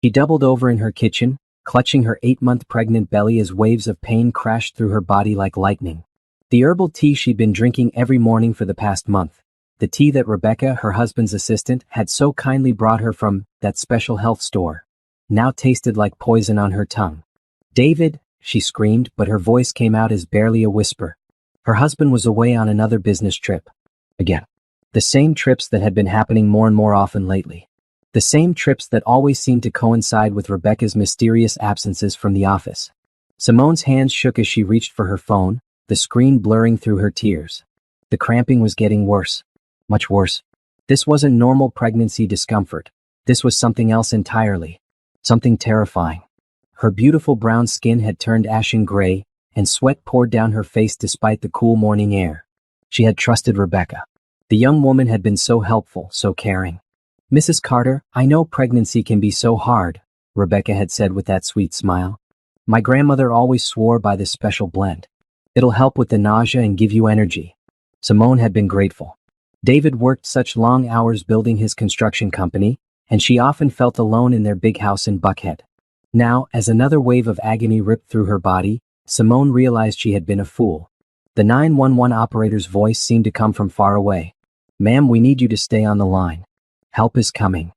She doubled over in her kitchen, clutching her 8-month pregnant belly as waves of pain crashed through her body like lightning. The herbal tea she'd been drinking every morning for the past month, the tea that Rebecca, her husband's assistant, had so kindly brought her from that special health store, now tasted like poison on her tongue. "David," she screamed, but her voice came out as barely a whisper. Her husband was away on another business trip. Again. The same trips that had been happening more and more often lately. The same trips that always seemed to coincide with Rebecca's mysterious absences from the office. Simone's hands shook as she reached for her phone, the screen blurring through her tears. The cramping was getting worse. Much worse. This wasn't normal pregnancy discomfort. This was something else entirely. Something terrifying. Her beautiful brown skin had turned ashen gray, and sweat poured down her face despite the cool morning air. She had trusted Rebecca. The young woman had been so helpful, so caring. "Mrs. Carter, I know pregnancy can be so hard," Rebecca had said with that sweet smile. "My grandmother always swore by this special blend. It'll help with the nausea and give you energy." Simone had been grateful. David worked such long hours building his construction company, and she often felt alone in their big house in Buckhead. Now, as another wave of agony ripped through her body, Simone realized she had been a fool. The 911 operator's voice seemed to come from far away. "Ma'am, we need you to stay on the line. Help is coming."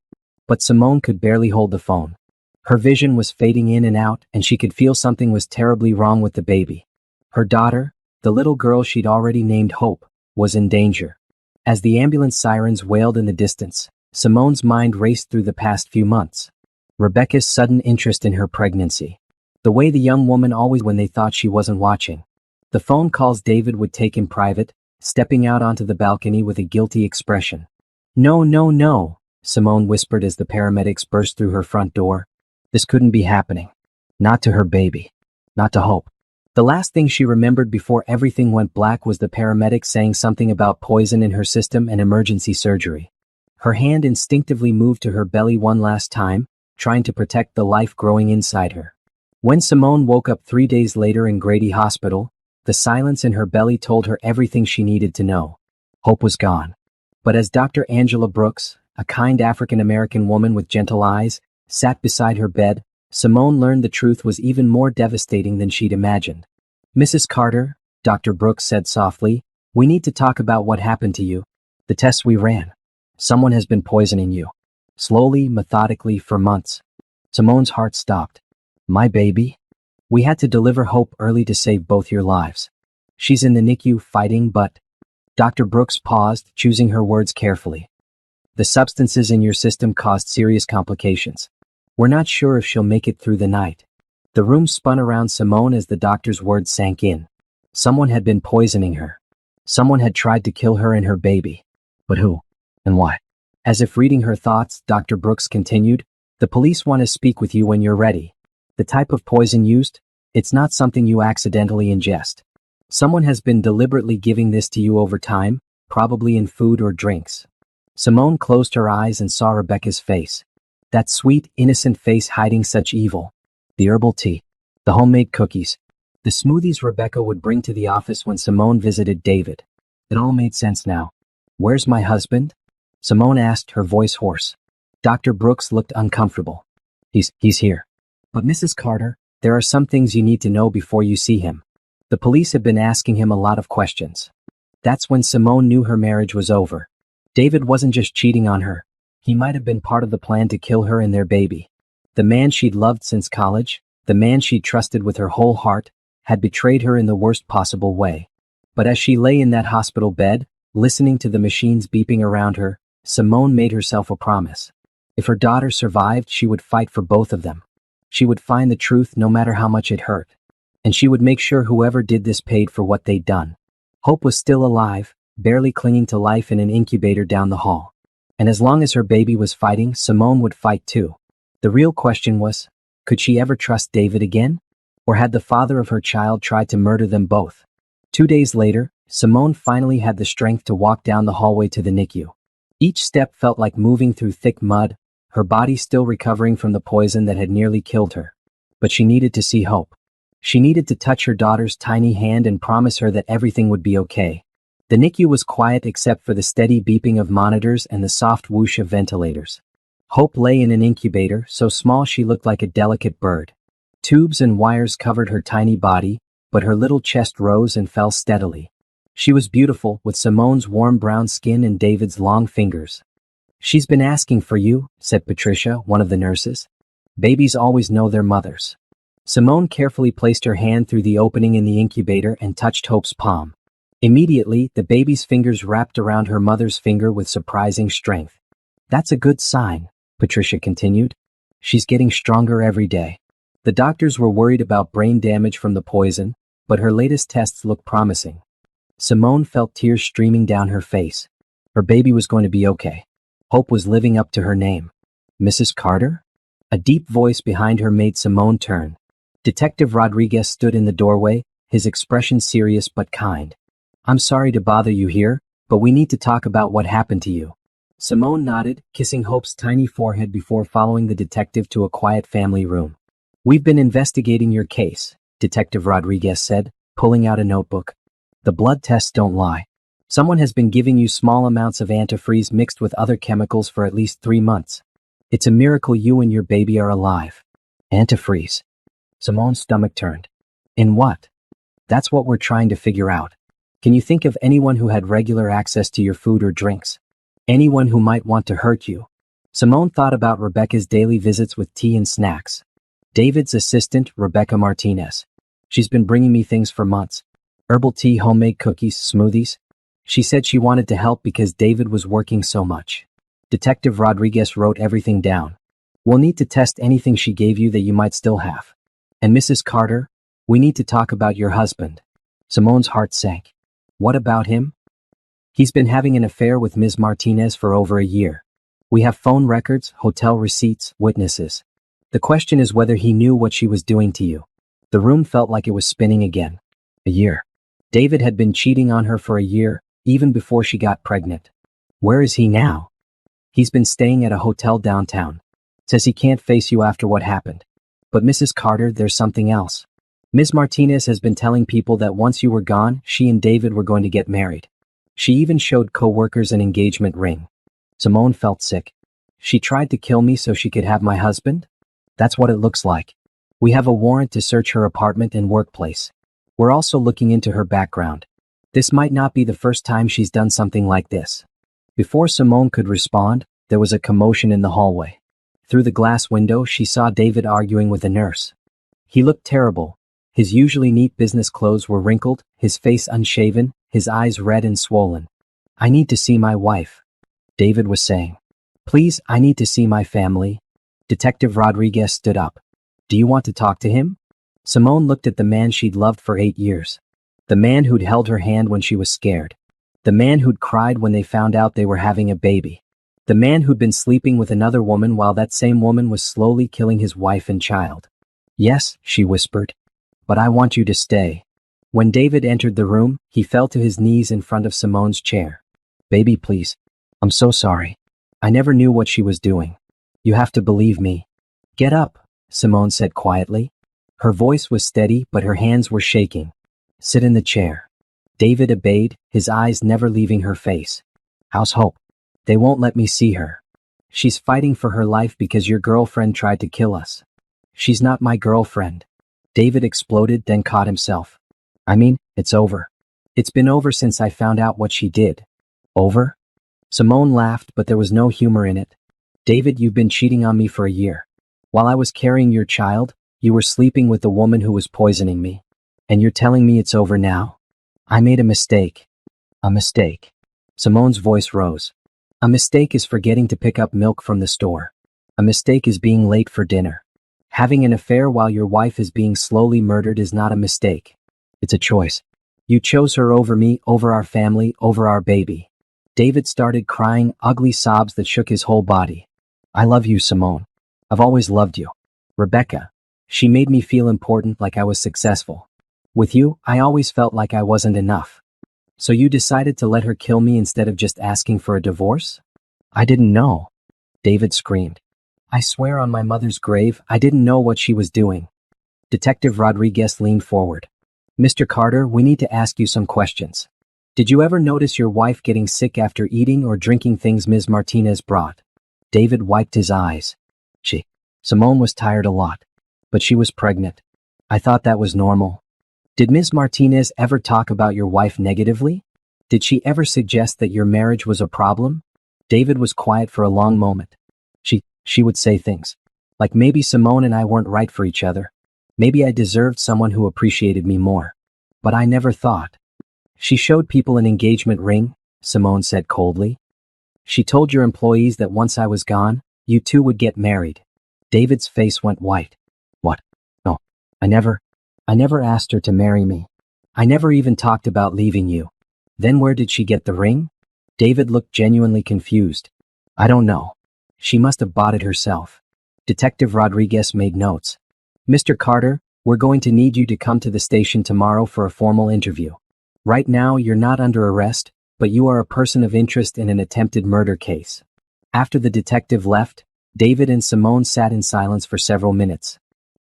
But Simone could barely hold the phone. Her vision was fading in and out, and she could feel something was terribly wrong with the baby. Her daughter, the little girl she'd already named Hope, was in danger. As the ambulance sirens wailed in the distance, Simone's mind raced through the past few months. Rebecca's sudden interest in her pregnancy. The way the young woman always when they thought she wasn't watching. The phone calls David would take in private, stepping out onto the balcony with a guilty expression. "No, no, no," Simone whispered as the paramedics burst through her front door. This couldn't be happening. Not to her baby. Not to Hope. The last thing she remembered before everything went black was the paramedics saying something about poison in her system and emergency surgery. Her hand instinctively moved to her belly one last time, trying to protect the life growing inside her. When Simone woke up 3 days later in Grady Hospital, the silence in her belly told her everything she needed to know. Hope was gone. But as Dr. Angela Brooks, a kind African-American woman with gentle eyes, sat beside her bed, Simone learned the truth was even more devastating than she'd imagined. "Mrs. Carter," Dr. Brooks said softly, "we need to talk about what happened to you. The tests we ran. Someone has been poisoning you. Slowly, methodically, for months." Simone's heart stopped. "My baby? We had to deliver Hope early to save both your lives. She's in the NICU fighting, but..." Dr. Brooks paused, choosing her words carefully. "The substances in your system caused serious complications. We're not sure if she'll make it through the night." The room spun around Simone as the doctor's words sank in. Someone had been poisoning her. Someone had tried to kill her and her baby. But who? And why? As if reading her thoughts, Dr. Brooks continued, "The police want to speak with you when you're ready. The type of poison used? It's not something you accidentally ingest. Someone has been deliberately giving this to you over time, probably in food or drinks." Simone closed her eyes and saw Rebecca's face. That sweet, innocent face hiding such evil. The herbal tea. The homemade cookies. The smoothies Rebecca would bring to the office when Simone visited David. It all made sense now. "Where's my husband?" Simone asked, her voice hoarse. Dr. Brooks looked uncomfortable. He's here. "But Mrs. Carter, there are some things you need to know before you see him." The police had been asking him a lot of questions. That's when Simone knew her marriage was over. David wasn't just cheating on her. He might have been part of the plan to kill her and their baby. The man she'd loved since college, the man she'd trusted with her whole heart, had betrayed her in the worst possible way. But as she lay in that hospital bed, listening to the machines beeping around her, Simone made herself a promise. If her daughter survived, she would fight for both of them. She would find the truth no matter how much it hurt. And she would make sure whoever did this paid for what they'd done. Hope was still alive, barely clinging to life in an incubator down the hall. And as long as her baby was fighting, Simone would fight too. The real question was, could she ever trust David again? Or had the father of her child tried to murder them both? 2 days later, Simone finally had the strength to walk down the hallway to the NICU. Each step felt like moving through thick mud, her body still recovering from the poison that had nearly killed her. But she needed to see Hope. She needed to touch her daughter's tiny hand and promise her that everything would be okay. The NICU was quiet except for the steady beeping of monitors and the soft whoosh of ventilators. Hope lay in an incubator, so small she looked like a delicate bird. Tubes and wires covered her tiny body, but her little chest rose and fell steadily. She was beautiful, with Simone's warm brown skin and David's long fingers. "She's been asking for you," said Patricia, one of the nurses. "Babies always know their mothers." Simone carefully placed her hand through the opening in the incubator and touched Hope's palm. Immediately, the baby's fingers wrapped around her mother's finger with surprising strength. "That's a good sign," Patricia continued. "She's getting stronger every day." The doctors were worried about brain damage from the poison, but her latest tests looked promising. Simone felt tears streaming down her face. Her baby was going to be okay. Hope was living up to her name. "Mrs. Carter?" A deep voice behind her made Simone turn. Detective Rodriguez stood in the doorway, his expression serious but kind. "I'm sorry to bother you here, but we need to talk about what happened to you." Simone nodded, kissing Hope's tiny forehead before following the detective to a quiet family room. "We've been investigating your case," Detective Rodriguez said, pulling out a notebook. "The blood tests don't lie. Someone has been giving you small amounts of antifreeze mixed with other chemicals for at least 3 months. It's a miracle you and your baby are alive." Antifreeze. Simone's stomach turned. "In what?" "That's what we're trying to figure out. Can you think of anyone who had regular access to your food or drinks? Anyone who might want to hurt you?" Simone thought about Rebecca's daily visits with tea and snacks. David's assistant, Rebecca Martinez. "She's been bringing me things for months. Herbal tea, homemade cookies, smoothies. She said she wanted to help because David was working so much." Detective Rodriguez wrote everything down. "We'll need to test anything she gave you that you might still have. And Mrs. Carter, we need to talk about your husband." Simone's heart sank. "What about him?" "He's been having an affair with Ms. Martinez for over a year. We have phone records, hotel receipts, witnesses. The question is whether he knew what she was doing to you." The room felt like it was spinning again. A year. David had been cheating on her for a year, even before she got pregnant. Where is he now? "He's been staying at a hotel downtown. Says he can't face you after what happened. But Mrs. Carter, there's something else. Ms. Martinez has been telling people that once you were gone, she and David were going to get married. She even showed co-workers an engagement ring." Simone felt sick. "She tried to kill me so she could have my husband?" "That's what it looks like. We have a warrant to search her apartment and workplace. We're also looking into her background. This might not be the first time she's done something like this." Before Simone could respond, there was a commotion in the hallway. Through the glass window, she saw David arguing with a nurse. He looked terrible. His usually neat business clothes were wrinkled, his face unshaven, his eyes red and swollen. "I need to see my wife," David was saying. "Please, I need to see my family." Detective Rodriguez stood up. "Do you want to talk to him?" Simone looked at the man she'd loved for 8 years. The man who'd held her hand when she was scared. The man who'd cried when they found out they were having a baby. The man who'd been sleeping with another woman while that same woman was slowly killing his wife and child. "Yes," she whispered. "But I want you to stay." When David entered the room, he fell to his knees in front of Simone's chair. "Baby, please. I'm so sorry. I never knew what she was doing. You have to believe me." "Get up," Simone said quietly. Her voice was steady, but her hands were shaking. "Sit in the chair." David obeyed, his eyes never leaving her face. "How's Hope?" "They won't let me see her. She's fighting for her life because your girlfriend tried to kill us." "She's not my girlfriend." David exploded, then caught himself. "I mean, it's over. It's been over since I found out what she did." "Over?" Simone laughed, but there was no humor in it. "David, you've been cheating on me for a year. While I was carrying your child, you were sleeping with the woman who was poisoning me. And you're telling me it's over now? I made a mistake." "A mistake?" Simone's voice rose. "A mistake is forgetting to pick up milk from the store. A mistake is being late for dinner. Having an affair while your wife is being slowly murdered is not a mistake. It's a choice. You chose her over me, over our family, over our baby." David started crying, ugly sobs that shook his whole body. "I love you, Simone. I've always loved you. Rebecca. She made me feel important, like I was successful. With you, I always felt like I wasn't enough. So you decided to let her kill me instead of just asking for a divorce?" "I didn't know," David screamed. "I swear on my mother's grave, I didn't know what she was doing." Detective Rodriguez leaned forward. "Mr. Carter, we need to ask you some questions. Did you ever notice your wife getting sick after eating or drinking things Ms. Martinez brought?" David wiped his eyes. Simone was tired a lot. But she was pregnant. I thought that was normal. Did Ms. Martinez ever talk about your wife negatively? Did she ever suggest that your marriage was a problem? David was quiet for a long moment. She would say things. Like maybe Simone and I weren't right for each other. Maybe I deserved someone who appreciated me more. But I never thought. She showed people an engagement ring, Simone said coldly. She told your employees that once I was gone, you two would get married. David's face went white. What? No, I never asked her to marry me. I never even talked about leaving you. Then where did she get the ring? David looked genuinely confused. I don't know. She must have bought it herself. Detective Rodriguez made notes. Mr. Carter, we're going to need you to come to the station tomorrow for a formal interview. Right now, you're not under arrest, but you are a person of interest in an attempted murder case. After the detective left, David and Simone sat in silence for several minutes.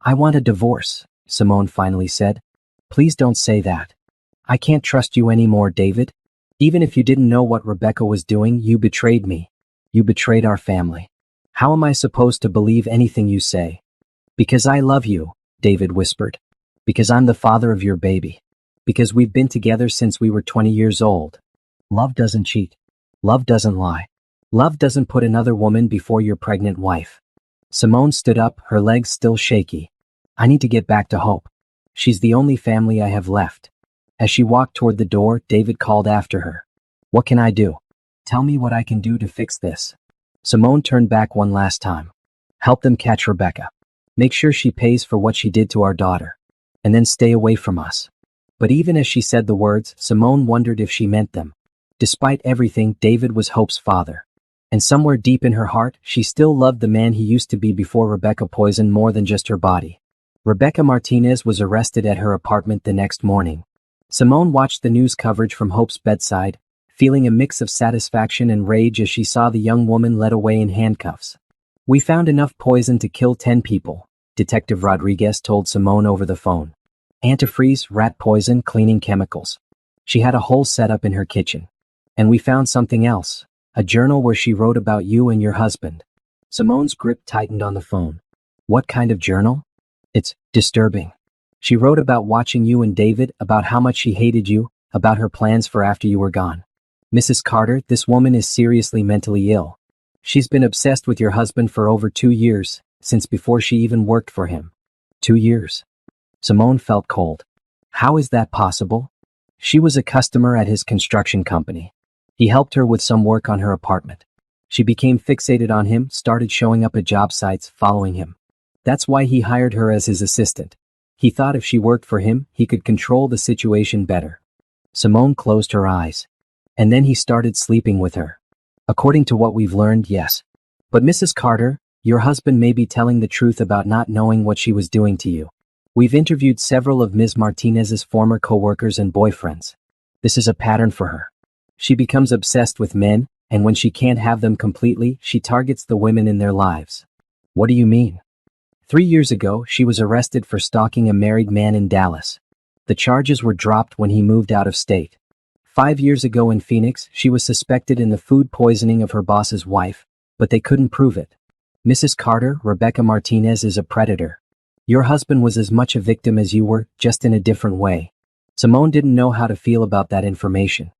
I want a divorce, Simone finally said. Please don't say that. I can't trust you anymore, David. Even if you didn't know what Rebecca was doing, you betrayed me. You betrayed our family. How am I supposed to believe anything you say? Because I love you, David whispered. Because I'm the father of your baby. Because we've been together since we were 20 years old. Love doesn't cheat. Love doesn't lie. Love doesn't put another woman before your pregnant wife. Simone stood up, her legs still shaky. I need to get back to Hope. She's the only family I have left. As she walked toward the door, David called after her. What can I do? Tell me what I can do to fix this. Simone turned back one last time. Help them catch Rebecca. Make sure she pays for what she did to our daughter. And then stay away from us. But even as she said the words, Simone wondered if she meant them. Despite everything, David was Hope's father. And somewhere deep in her heart, she still loved the man he used to be before Rebecca poisoned more than just her body. Rebecca Martinez was arrested at her apartment the next morning. Simone watched the news coverage from Hope's bedside, feeling a mix of satisfaction and rage as she saw the young woman led away in handcuffs. We found enough poison to kill 10 people, Detective Rodriguez told Simone over the phone. Antifreeze, rat poison, cleaning chemicals. She had a whole setup in her kitchen. And we found something else. A journal where she wrote about you and your husband. Simone's grip tightened on the phone. What kind of journal? It's disturbing. She wrote about watching you and David, about how much she hated you, about her plans for after you were gone. Mrs. Carter, this woman is seriously mentally ill. She's been obsessed with your husband for over 2 years, since before she even worked for him. 2 years. Simone felt cold. How is that possible? She was a customer at his construction company. He helped her with some work on her apartment. She became fixated on him, started showing up at job sites, following him. That's why he hired her as his assistant. He thought if she worked for him, he could control the situation better. Simone closed her eyes. And then he started sleeping with her. According to what we've learned, yes. But Mrs. Carter, your husband may be telling the truth about not knowing what she was doing to you. We've interviewed several of Ms. Martinez's former co-workers and boyfriends. This is a pattern for her. She becomes obsessed with men, and when she can't have them completely, she targets the women in their lives. What do you mean? 3 years ago, she was arrested for stalking a married man in Dallas. The charges were dropped when he moved out of state. 5 years ago in Phoenix, she was suspected in the food poisoning of her boss's wife, but they couldn't prove it. Mrs. Carter, Rebecca Martinez is a predator. Your husband was as much a victim as you were, just in a different way. Simone didn't know how to feel about that information.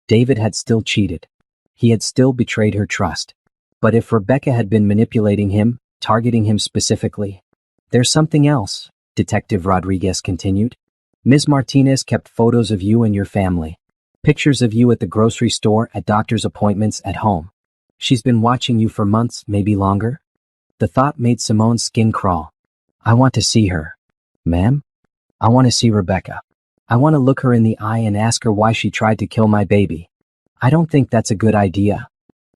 David had still cheated. He had still betrayed her trust. But if Rebecca had been manipulating him, targeting him specifically, there's something else, Detective Rodriguez continued. Ms. Martinez kept photos of you and your family. Pictures of you at the grocery store, at doctor's appointments, at home. She's been watching you for months, maybe longer. The thought made Simone's skin crawl. I want to see her. Ma'am? I want to see Rebecca. I want to look her in the eye and ask her why she tried to kill my baby. I don't think that's a good idea.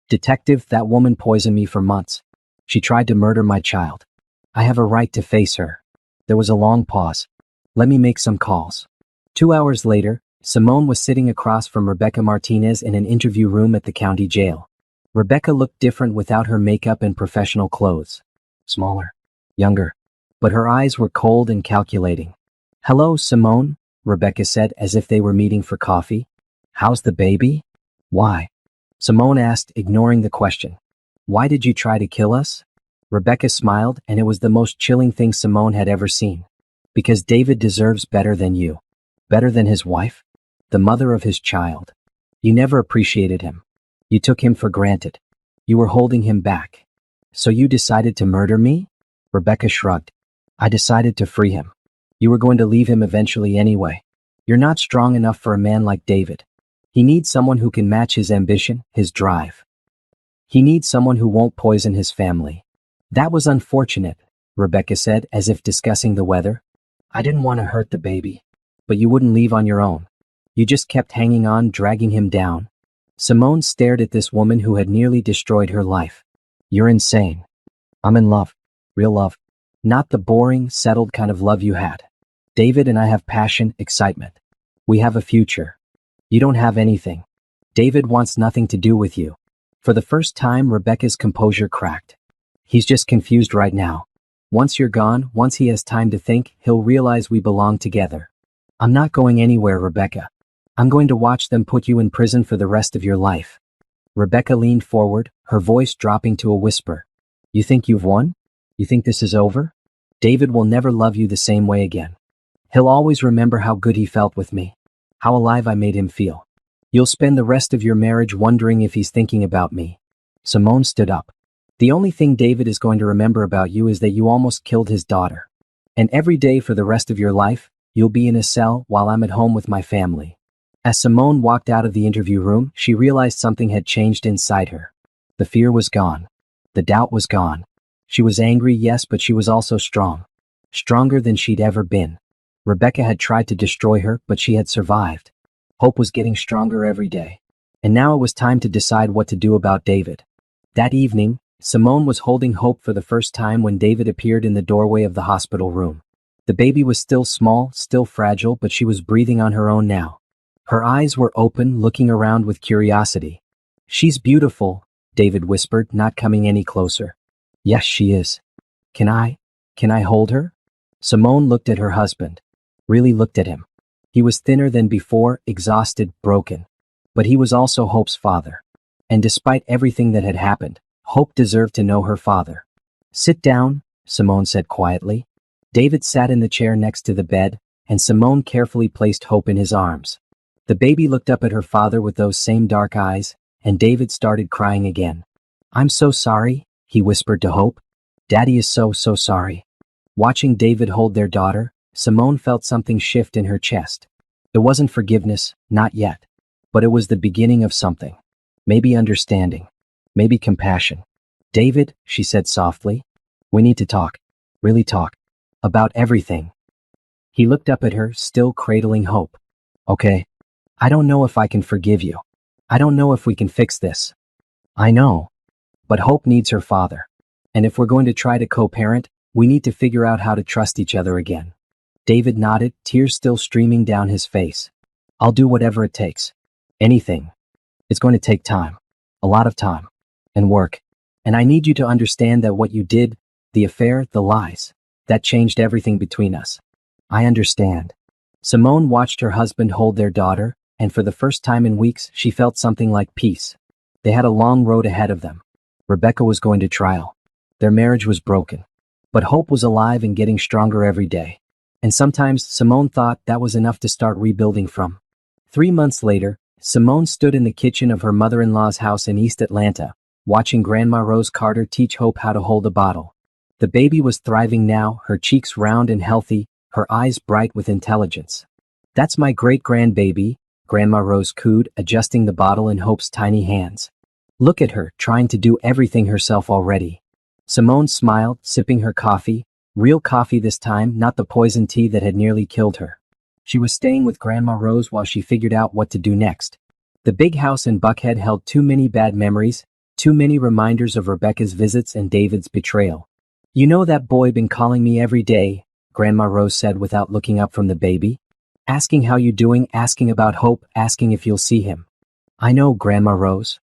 Detective, that woman poisoned me for months. She tried to murder my child. I have a right to face her. There was a long pause. Let me make some calls. 2 hours later, Simone was sitting across from Rebecca Martinez in an interview room at the county jail. Rebecca looked different without her makeup and professional clothes. Smaller. Younger. But her eyes were cold and calculating. Hello, Simone, Rebecca said as if they were meeting for coffee. How's the baby? Why? Simone asked, ignoring the question. Why did you try to kill us? Rebecca smiled, and it was the most chilling thing Simone had ever seen. Because David deserves better than you. Better than his wife? The mother of his child. You never appreciated him. You took him for granted. You were holding him back. So you decided to murder me? Rebecca shrugged. I decided to free him. You were going to leave him eventually anyway. You're not strong enough for a man like David. He needs someone who can match his ambition, his drive. He needs someone who won't poison his family. That was unfortunate, Rebecca said, as if discussing the weather. I didn't want to hurt the baby. But you wouldn't leave on your own. You just kept hanging on, dragging him down. Simone stared at this woman who had nearly destroyed her life. You're insane. I'm in love. Real love. Not the boring, settled kind of love you had. David and I have passion, excitement. We have a future. You don't have anything. David wants nothing to do with you. For the first time, Rebecca's composure cracked. He's just confused right now. Once you're gone, once he has time to think, he'll realize we belong together. I'm not going anywhere, Rebecca. I'm going to watch them put you in prison for the rest of your life. Rebecca leaned forward, her voice dropping to a whisper. You think you've won? You think this is over? David will never love you the same way again. He'll always remember how good he felt with me. How alive I made him feel. You'll spend the rest of your marriage wondering if he's thinking about me. Simone stood up. The only thing David is going to remember about you is that you almost killed his daughter. And every day for the rest of your life, you'll be in a cell while I'm at home with my family. As Simone walked out of the interview room, she realized something had changed inside her. The fear was gone. The doubt was gone. She was angry, yes, but she was also strong. Stronger than she'd ever been. Rebecca had tried to destroy her, but she had survived. Hope was getting stronger every day. And now it was time to decide what to do about David. That evening, Simone was holding Hope for the first time when David appeared in the doorway of the hospital room. The baby was still small, still fragile, but she was breathing on her own now. Her eyes were open, looking around with curiosity. She's beautiful, David whispered, not coming any closer. Yes, she is. Can I hold her? Simone looked at her husband. Really looked at him. He was thinner than before, exhausted, broken. But he was also Hope's father. And despite everything that had happened, Hope deserved to know her father. Sit down, Simone said quietly. David sat in the chair next to the bed, and Simone carefully placed Hope in his arms. The baby looked up at her father with those same dark eyes, and David started crying again. I'm so sorry, he whispered to Hope. Daddy is so sorry. Watching David hold their daughter, Simone felt something shift in her chest. It wasn't forgiveness, not yet. But it was the beginning of something. Maybe understanding. Maybe compassion. David, she said softly, we need to talk. Really talk. About everything. He looked up at her, still cradling Hope. Okay. I don't know if I can forgive you. I don't know if we can fix this. I know. But Hope needs her father. And if we're going to try to co-parent, we need to figure out how to trust each other again. David nodded, tears still streaming down his face. I'll do whatever it takes. Anything. It's going to take time. A lot of time. And work. And I need you to understand that what you did, the affair, the lies, that changed everything between us. I understand. Simone watched her husband hold their daughter, and for the first time in weeks, she felt something like peace. They had a long road ahead of them. Rebecca was going to trial. Their marriage was broken. But Hope was alive and getting stronger every day. And sometimes Simone thought that was enough to start rebuilding from. 3 months later, Simone stood in the kitchen of her mother-in-law's house in East Atlanta, watching Grandma Rose Carter teach Hope how to hold a bottle. The baby was thriving now, her cheeks round and healthy, her eyes bright with intelligence. That's my great-grandbaby, Grandma Rose cooed, adjusting the bottle in Hope's tiny hands. Look at her, trying to do everything herself already. Simone smiled, sipping her coffee, real coffee this time, not the poison tea that had nearly killed her. She was staying with Grandma Rose while she figured out what to do next. The big house in Buckhead held too many bad memories, too many reminders of Rebecca's visits and David's betrayal. You know that boy been calling me every day, Grandma Rose said without looking up from the baby. Asking how you doing, asking about Hope, asking if you'll see him. I know, Grandma Rose.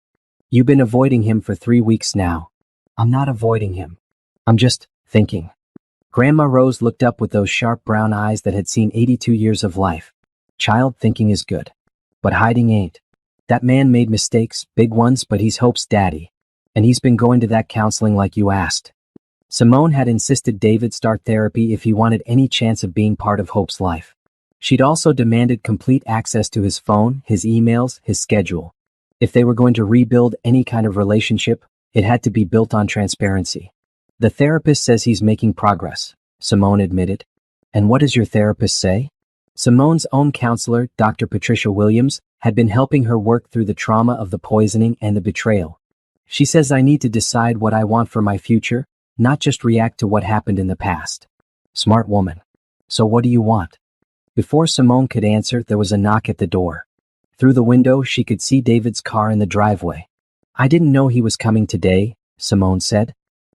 You've been avoiding him for 3 weeks now. I'm not avoiding him. I'm just thinking. Grandma Rose looked up with those sharp brown eyes that had seen 82 years of life. Child, thinking is good. But hiding ain't. That man made mistakes, big ones, but he's Hope's daddy. And he's been going to that counseling like you asked. Simone had insisted David start therapy if he wanted any chance of being part of Hope's life. She'd also demanded complete access to his phone, his emails, his schedule. If they were going to rebuild any kind of relationship, it had to be built on transparency. The therapist says he's making progress, Simone admitted. And what does your therapist say? Simone's own counselor, Dr. Patricia Williams, had been helping her work through the trauma of the poisoning and the betrayal. She says I need to decide what I want for my future, not just react to what happened in the past. Smart woman. So what do you want? Before Simone could answer, there was a knock at the door. Through the window, she could see David's car in the driveway. I didn't know he was coming today, Simone said.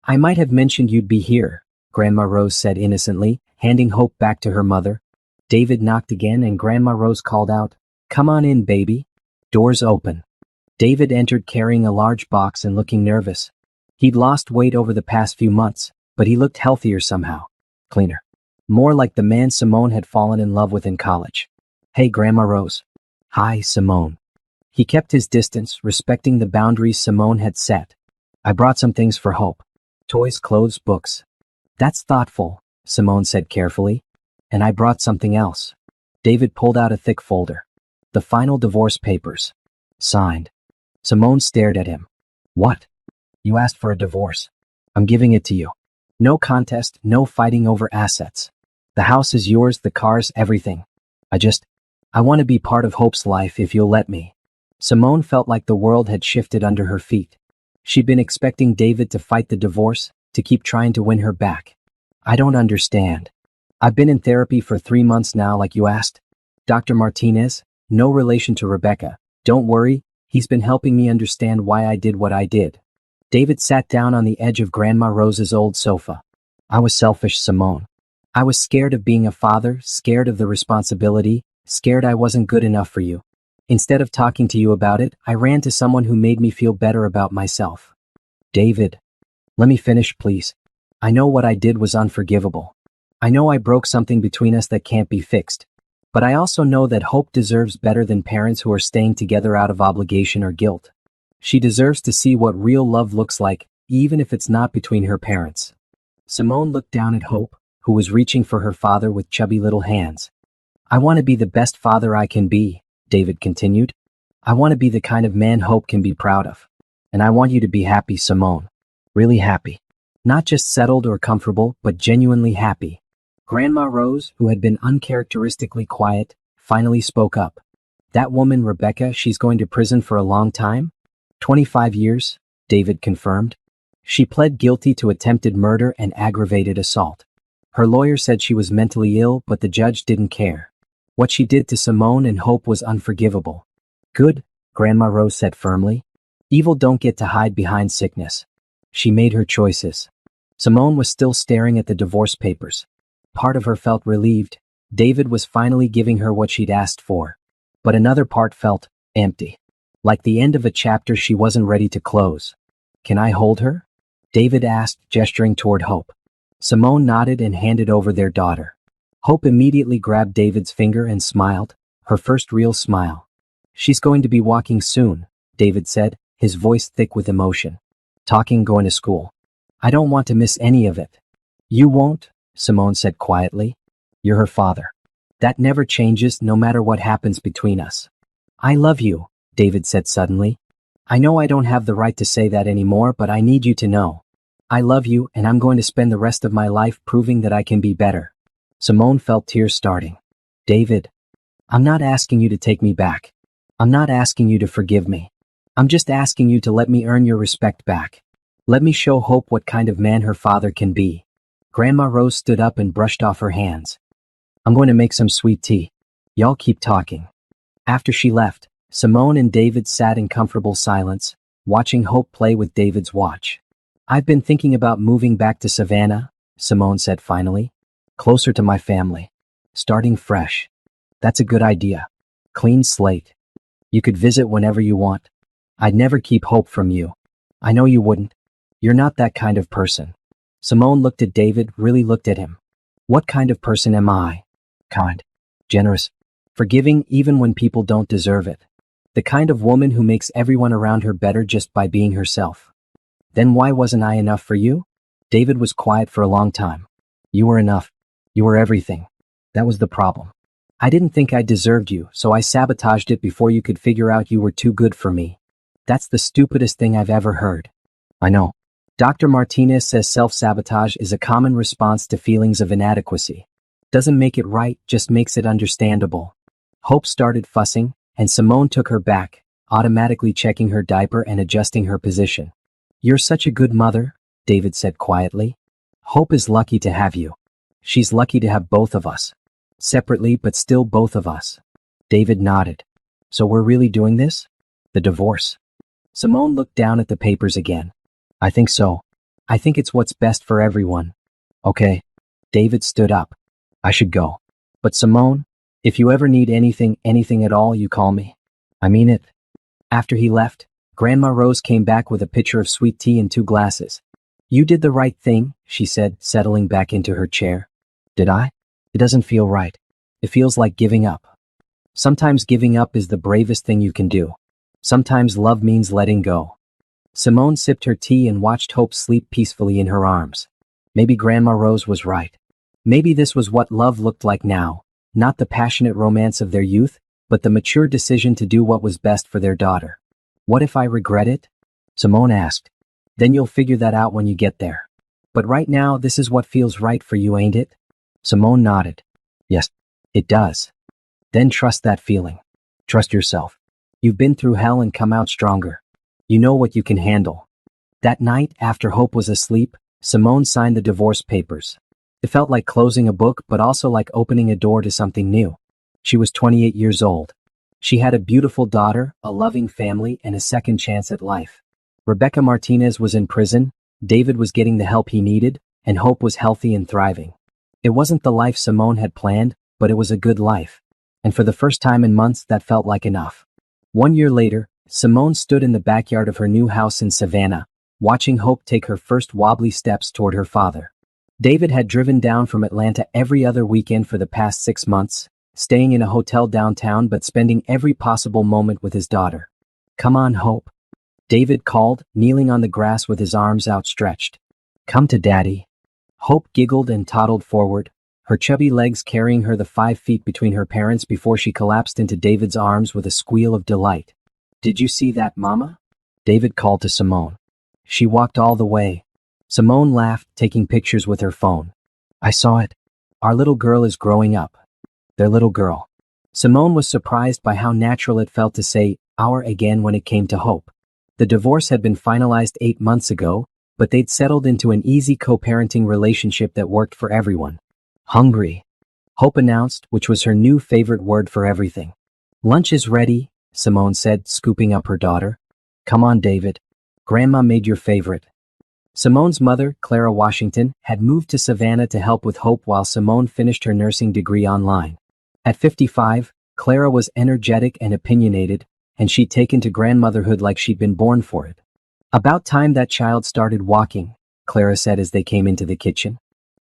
I might have mentioned you'd be here, Grandma Rose said innocently, handing Hope back to her mother. David knocked again and Grandma Rose called out, Come on in, baby. Doors open. David entered carrying a large box and looking nervous. He'd lost weight over the past few months, but he looked healthier somehow. Cleaner. More like the man Simone had fallen in love with in college. Hey, Grandma Rose. Hi, Simone. He kept his distance, respecting the boundaries Simone had set. I brought some things for Hope. Toys, clothes, books. That's thoughtful, Simone said carefully. And I brought something else. David pulled out a thick folder. The final divorce papers. Signed. Simone stared at him. What? You asked for a divorce. I'm giving it to you. No contest, no fighting over assets. The house is yours, the cars, everything. I want to be part of Hope's life if you'll let me. Simone felt like the world had shifted under her feet. She'd been expecting David to fight the divorce, to keep trying to win her back. I don't understand. I've been in therapy for 3 months now, like you asked. Dr. Martinez, no relation to Rebecca. Don't worry, he's been helping me understand why I did what I did. David sat down on the edge of Grandma Rose's old sofa. I was selfish, Simone. I was scared of being a father, scared of the responsibility, scared I wasn't good enough for you. Instead of talking to you about it, I ran to someone who made me feel better about myself. David. Let me finish, please. I know what I did was unforgivable. I know I broke something between us that can't be fixed. But I also know that Hope deserves better than parents who are staying together out of obligation or guilt. She deserves to see what real love looks like, even if it's not between her parents. Simone looked down at Hope, who was reaching for her father with chubby little hands. I want to be the best father I can be, David continued. I want to be the kind of man Hope can be proud of. And I want you to be happy, Simone. Really happy. Not just settled or comfortable, but genuinely happy. Grandma Rose, who had been uncharacteristically quiet, finally spoke up. That woman, Rebecca, she's going to prison for a long time? 25 years, David confirmed. She pled guilty to attempted murder and aggravated assault. Her lawyer said she was mentally ill, but the judge didn't care. What she did to Simone and Hope was unforgivable. Good, Grandma Rose said firmly. Evil don't get to hide behind sickness. She made her choices. Simone was still staring at the divorce papers. Part of her felt relieved. David was finally giving her what she'd asked for. But another part felt empty. Like the end of a chapter she wasn't ready to close. Can I hold her? David asked, gesturing toward Hope. Simone nodded and handed over their daughter. Hope immediately grabbed David's finger and smiled, her first real smile. She's going to be walking soon, David said, his voice thick with emotion. Talking, going to school. I don't want to miss any of it. You won't, Simone said quietly. You're her father. That never changes, no matter what happens between us. I love you, David said suddenly. I know I don't have the right to say that anymore, but I need you to know. I love you, and I'm going to spend the rest of my life proving that I can be better. Simone felt tears starting. David, I'm not asking you to take me back. I'm not asking you to forgive me. I'm just asking you to let me earn your respect back. Let me show Hope what kind of man her father can be. Grandma Rose stood up and brushed off her hands. I'm going to make some sweet tea. Y'all keep talking. After she left, Simone and David sat in comfortable silence, watching Hope play with David's watch. I've been thinking about moving back to Savannah, Simone said finally. Closer to my family. Starting fresh. That's a good idea. Clean slate. You could visit whenever you want. I'd never keep Hope from you. I know you wouldn't. You're not that kind of person. Simone looked at David, really looked at him. What kind of person am I? Kind. Generous. Forgiving even when people don't deserve it. The kind of woman who makes everyone around her better just by being herself. Then why wasn't I enough for you? David was quiet for a long time. You were enough. You were everything. That was the problem. I didn't think I deserved you, so I sabotaged it before you could figure out you were too good for me. That's the stupidest thing I've ever heard. I know. Dr. Martinez says self-sabotage is a common response to feelings of inadequacy. Doesn't make it right, just makes it understandable. Hope started fussing, and Simone took her back, automatically checking her diaper and adjusting her position. You're such a good mother, David said quietly. Hope is lucky to have you. She's lucky to have both of us. Separately, but still both of us. David nodded. So we're really doing this? The divorce. Simone looked down at the papers again. I think so. I think it's what's best for everyone. Okay. David stood up. I should go. But Simone, if you ever need anything at all, you call me. I mean it. After he left, Grandma Rose came back with a pitcher of sweet tea and 2 glasses. You did the right thing, she said, settling back into her chair. Did I? It doesn't feel right. It feels like giving up. Sometimes giving up is the bravest thing you can do. Sometimes love means letting go. Simone sipped her tea and watched Hope sleep peacefully in her arms. Maybe Grandma Rose was right. Maybe this was what love looked like now, not the passionate romance of their youth, but the mature decision to do what was best for their daughter. What if I regret it? Simone asked. Then you'll figure that out when you get there. But right now, this is what feels right for you, ain't it? Simone nodded. Yes, it does. Then trust that feeling. Trust yourself. You've been through hell and come out stronger. You know what you can handle. That night, after Hope was asleep, Simone signed the divorce papers. It felt like closing a book, but also like opening a door to something new. She was 28 years old. She had a beautiful daughter, a loving family, and a second chance at life. Rebecca Martinez was in prison, David was getting the help he needed, and Hope was healthy and thriving. It wasn't the life Simone had planned, but it was a good life. And for the first time in months, that felt like enough. 1 year later, Simone stood in the backyard of her new house in Savannah, watching Hope take her first wobbly steps toward her father. David had driven down from Atlanta every other weekend for the past 6 months, staying in a hotel downtown but spending every possible moment with his daughter. Come on, Hope. David called, kneeling on the grass with his arms outstretched. Come to Daddy. Hope giggled and toddled forward, her chubby legs carrying her the 5 feet between her parents before she collapsed into David's arms with a squeal of delight. Did you see that, Mama? David called to Simone. She walked all the way. Simone laughed, taking pictures with her phone. I saw it. Our little girl is growing up. Their little girl. Simone was surprised by how natural it felt to say our again when it came to Hope. The divorce had been finalized 8 months ago, but they'd settled into an easy co-parenting relationship that worked for everyone. Hungry, Hope announced, which was her new favorite word for everything. Lunch is ready, Simone said, scooping up her daughter. Come on, David. Grandma made your favorite. Simone's mother, Clara Washington, had moved to Savannah to help with Hope while Simone finished her nursing degree online. At 55, Clara was energetic and opinionated, and she'd taken to grandmotherhood like she'd been born for it. About time that child started walking, Clara said as they came into the kitchen.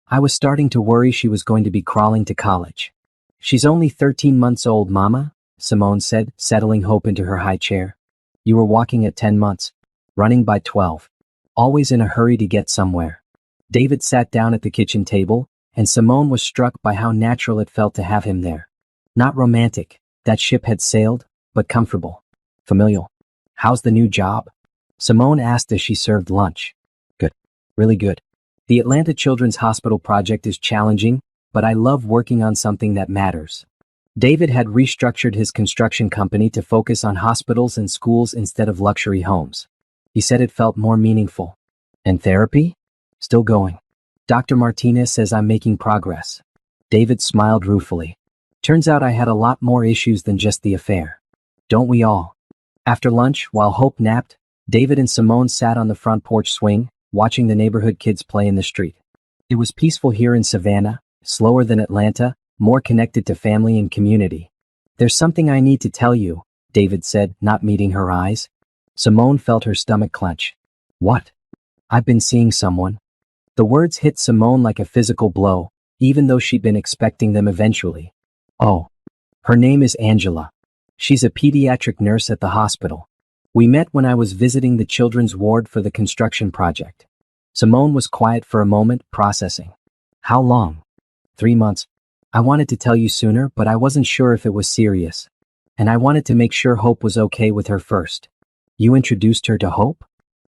I was starting to worry she was going to be crawling to college. She's only 13 months old, Mama, Simone said, settling Hope into her high chair. You were walking at 10 months, running by 12. Always in a hurry to get somewhere. David sat down at the kitchen table, and Simone was struck by how natural it felt to have him there. Not romantic, that ship had sailed, but comfortable. Familial. How's the new job? Simone asked as she served lunch. Good. Really good. The Atlanta Children's Hospital project is challenging, but I love working on something that matters. David had restructured his construction company to focus on hospitals and schools instead of luxury homes. He said it felt more meaningful. And therapy? Still going. Dr. Martinez says I'm making progress. David smiled ruefully. Turns out I had a lot more issues than just the affair. Don't we all? After lunch, while Hope napped, David and Simone sat on the front porch swing, watching the neighborhood kids play in the street. It was peaceful here in Savannah, slower than Atlanta, more connected to family and community. There's something I need to tell you, David said, not meeting her eyes. Simone felt her stomach clench. What? I've been seeing someone. The words hit Simone like a physical blow, even though she'd been expecting them eventually. Oh. Her name is Angela. She's a pediatric nurse at the hospital. We met when I was visiting the children's ward for the construction project. Simone was quiet for a moment, processing. How long? 3 months. I wanted to tell you sooner, but I wasn't sure if it was serious. And I wanted to make sure Hope was okay with her first. You introduced her to Hope?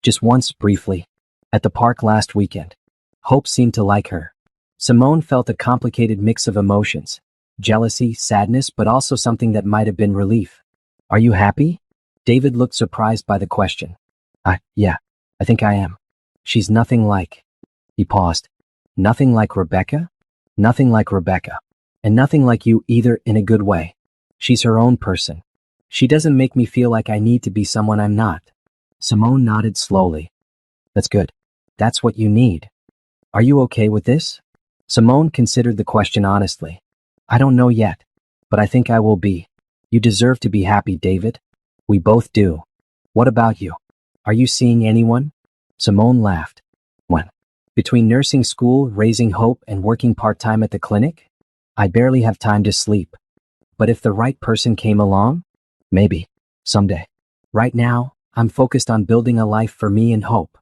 Just once, briefly. At the park last weekend. Hope seemed to like her. Simone felt a complicated mix of emotions. Jealousy, sadness, but also something that might have been relief. Are you happy? David looked surprised by the question. Yeah, I think I am. She's nothing like. He paused. Nothing like Rebecca? Nothing like Rebecca. And nothing like you either, in a good way. She's her own person. She doesn't make me feel like I need to be someone I'm not. Simone nodded slowly. That's good. That's what you need. Are you okay with this? Simone considered the question honestly. I don't know yet, but I think I will be. You deserve to be happy, David. We both do. What about you? Are you seeing anyone? Simone laughed. When? Between nursing school, raising Hope, and working part-time at the clinic? I barely have time to sleep. But if the right person came along? Maybe. Someday. Right now, I'm focused on building a life for me and Hope.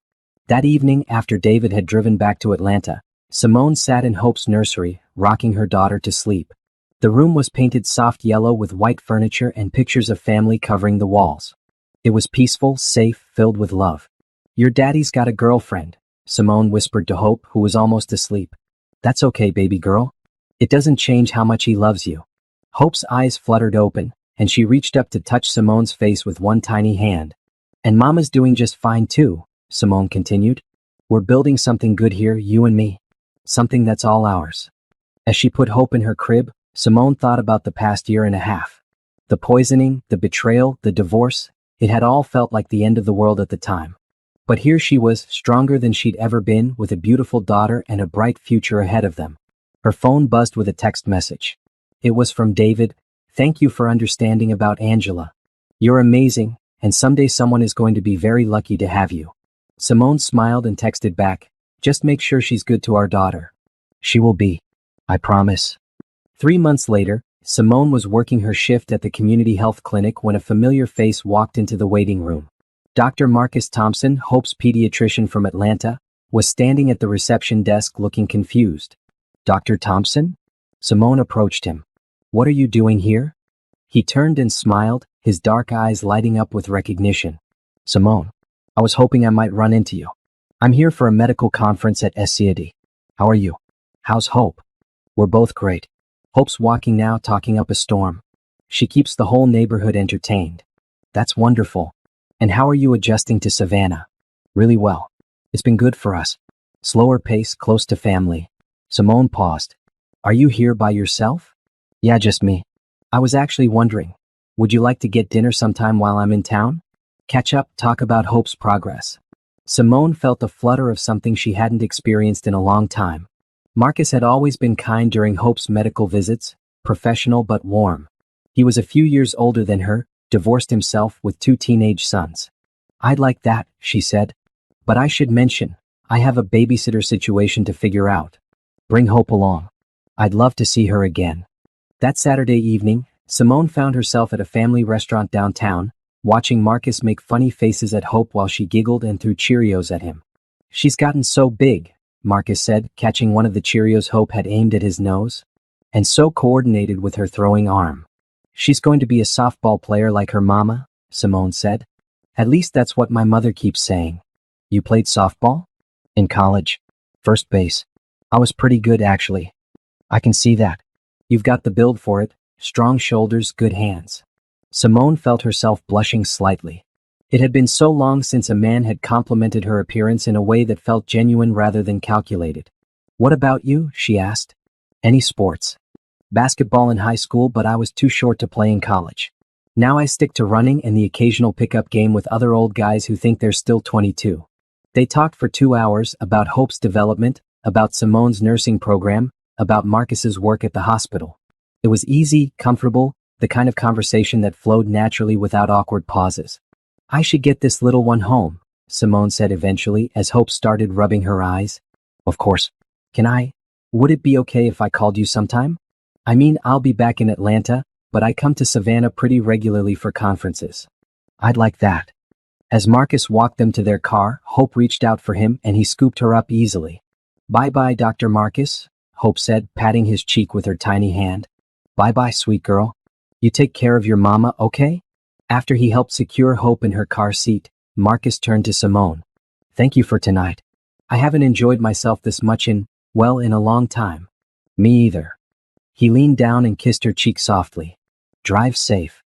That evening, after David had driven back to Atlanta, Simone sat in Hope's nursery, rocking her daughter to sleep. The room was painted soft yellow with white furniture and pictures of family covering the walls. It was peaceful, safe, filled with love. Your daddy's got a girlfriend, Simone whispered to Hope, who was almost asleep. That's okay, baby girl. It doesn't change how much he loves you. Hope's eyes fluttered open, and she reached up to touch Simone's face with one tiny hand. And Mama's doing just fine too, Simone continued. We're building something good here, you and me. Something that's all ours. As she put Hope in her crib, Simone thought about the past year and a half. The poisoning, the betrayal, the divorce, it had all felt like the end of the world at the time. But here she was, stronger than she'd ever been, with a beautiful daughter and a bright future ahead of them. Her phone buzzed with a text message. It was from David. Thank you for understanding about Angela. You're amazing, and someday someone is going to be very lucky to have you. Simone smiled and texted back, just make sure she's good to our daughter. She will be. I promise. 3 months later, Simone was working her shift at the community health clinic when a familiar face walked into the waiting room. Dr. Marcus Thompson, Hope's pediatrician from Atlanta, was standing at the reception desk looking confused. Dr. Thompson? Simone approached him. What are you doing here? He turned and smiled, his dark eyes lighting up with recognition. Simone, I was hoping I might run into you. I'm here for a medical conference at SCAD. How are you? How's Hope? We're both great. Hope's walking now, talking up a storm. She keeps the whole neighborhood entertained. That's wonderful. And how are you adjusting to Savannah? Really well. It's been good for us. Slower pace, close to family. Simone paused. Are you here by yourself? Yeah, just me. I was actually wondering, would you like to get dinner sometime while I'm in town? Catch up, talk about Hope's progress. Simone felt a flutter of something she hadn't experienced in a long time. Marcus had always been kind during Hope's medical visits, professional but warm. He was a few years older than her, divorced himself with 2 teenage sons. I'd like that, she said. But I should mention, I have a babysitter situation to figure out. Bring Hope along. I'd love to see her again. That Saturday evening, Simone found herself at a family restaurant downtown, watching Marcus make funny faces at Hope while she giggled and threw Cheerios at him. She's gotten so big, Marcus said, catching one of the Cheerios Hope had aimed at his nose. And so coordinated with her throwing arm. She's going to be a softball player like her mama, Simone said. At least that's what my mother keeps saying. You played softball? In college. First base. I was pretty good, actually. I can see that. You've got the build for it, strong shoulders, good hands. Simone felt herself blushing slightly. It had been so long since a man had complimented her appearance in a way that felt genuine rather than calculated. What about you? She asked. Any sports? Basketball in high school, but I was too short to play in college. Now I stick to running and the occasional pickup game with other old guys who think they're still 22. They talked for 2 hours about Hope's development, about Simone's nursing program, about Marcus's work at the hospital. It was easy, comfortable, the kind of conversation that flowed naturally without awkward pauses. I should get this little one home, Simone said eventually as Hope started rubbing her eyes. Of course. Can I? Would it be okay if I called you sometime? I mean, I'll be back in Atlanta, but I come to Savannah pretty regularly for conferences. I'd like that. As Marcus walked them to their car, Hope reached out for him and he scooped her up easily. "Bye-bye, Dr. Marcus," Hope said, patting his cheek with her tiny hand. "Bye-bye, sweet girl. You take care of your mama, okay?" After he helped secure Hope in her car seat, Marcus turned to Simone. "Thank you for tonight. I haven't enjoyed myself this much in a long time." "Me either." He leaned down and kissed her cheek softly. "Drive safe."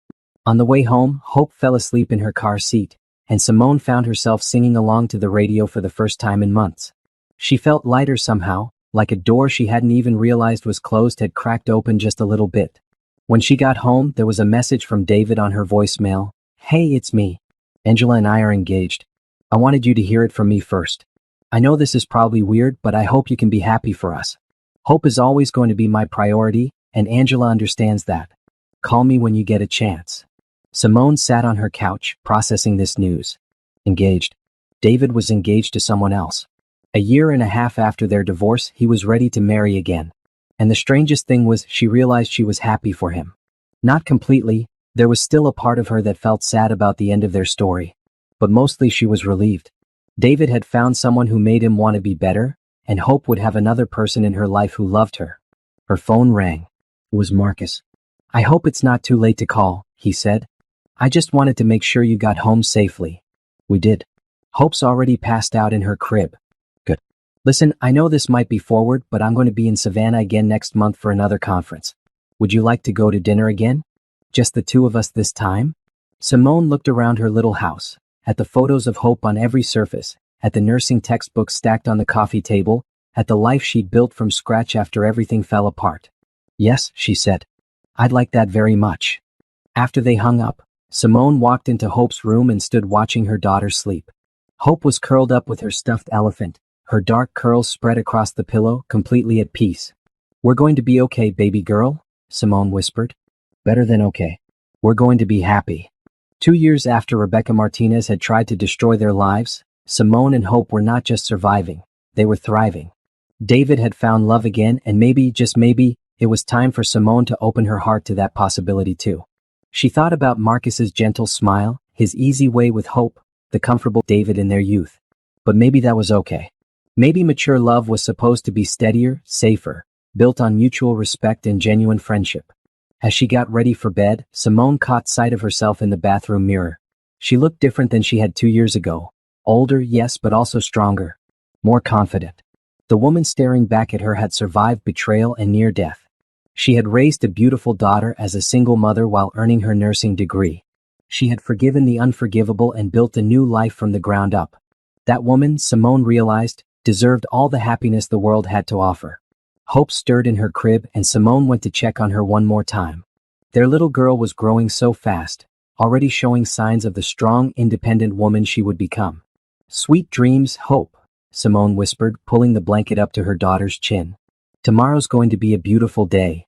On the way home, Hope fell asleep in her car seat, and Simone found herself singing along to the radio for the first time in months. She felt lighter somehow, like a door she hadn't even realized was closed had cracked open just a little bit. When she got home, there was a message from David on her voicemail. "Hey, it's me. Angela and I are engaged. I wanted you to hear it from me first. I know this is probably weird, but I hope you can be happy for us. Hope is always going to be my priority, and Angela understands that. Call me when you get a chance." Simone sat on her couch, processing this news. Engaged. David was engaged to someone else. A year and a half after their divorce, he was ready to marry again. And the strangest thing was, she realized she was happy for him. Not completely, there was still a part of her that felt sad about the end of their story. But mostly she was relieved. David had found someone who made him want to be better, and Hope would have another person in her life who loved her. Her phone rang. It was Marcus. "I hope it's not too late to call," he said. "I just wanted to make sure you got home safely." "We did. Hope's already passed out in her crib." "Good. Listen, I know this might be forward, but I'm going to be in Savannah again next month for another conference. Would you like to go to dinner again? Just the two of us this time?" Simone looked around her little house, at the photos of Hope on every surface, at the nursing textbooks stacked on the coffee table, at the life she'd built from scratch after everything fell apart. "Yes," she said. "I'd like that very much." After they hung up, Simone walked into Hope's room and stood watching her daughter sleep. Hope was curled up with her stuffed elephant, her dark curls spread across the pillow, completely at peace. "We're going to be okay, baby girl," Simone whispered. "Better than okay. We're going to be happy." 2 years after Rebecca Martinez had tried to destroy their lives, Simone and Hope were not just surviving, they were thriving. David had found love again, and maybe, just maybe, it was time for Simone to open her heart to that possibility too. She thought about Marcus's gentle smile, his easy way with Hope, the comfortable David in their youth. But maybe that was okay. Maybe mature love was supposed to be steadier, safer, built on mutual respect and genuine friendship. As she got ready for bed, Simone caught sight of herself in the bathroom mirror. She looked different than she had 2 years ago. Older, yes, but also stronger. More confident. The woman staring back at her had survived betrayal and near death. She had raised a beautiful daughter as a single mother while earning her nursing degree. She had forgiven the unforgivable and built a new life from the ground up. That woman, Simone realized, deserved all the happiness the world had to offer. Hope stirred in her crib and Simone went to check on her one more time. Their little girl was growing so fast, already showing signs of the strong, independent woman she would become. "Sweet dreams, Hope," Simone whispered, pulling the blanket up to her daughter's chin. "Tomorrow's going to be a beautiful day,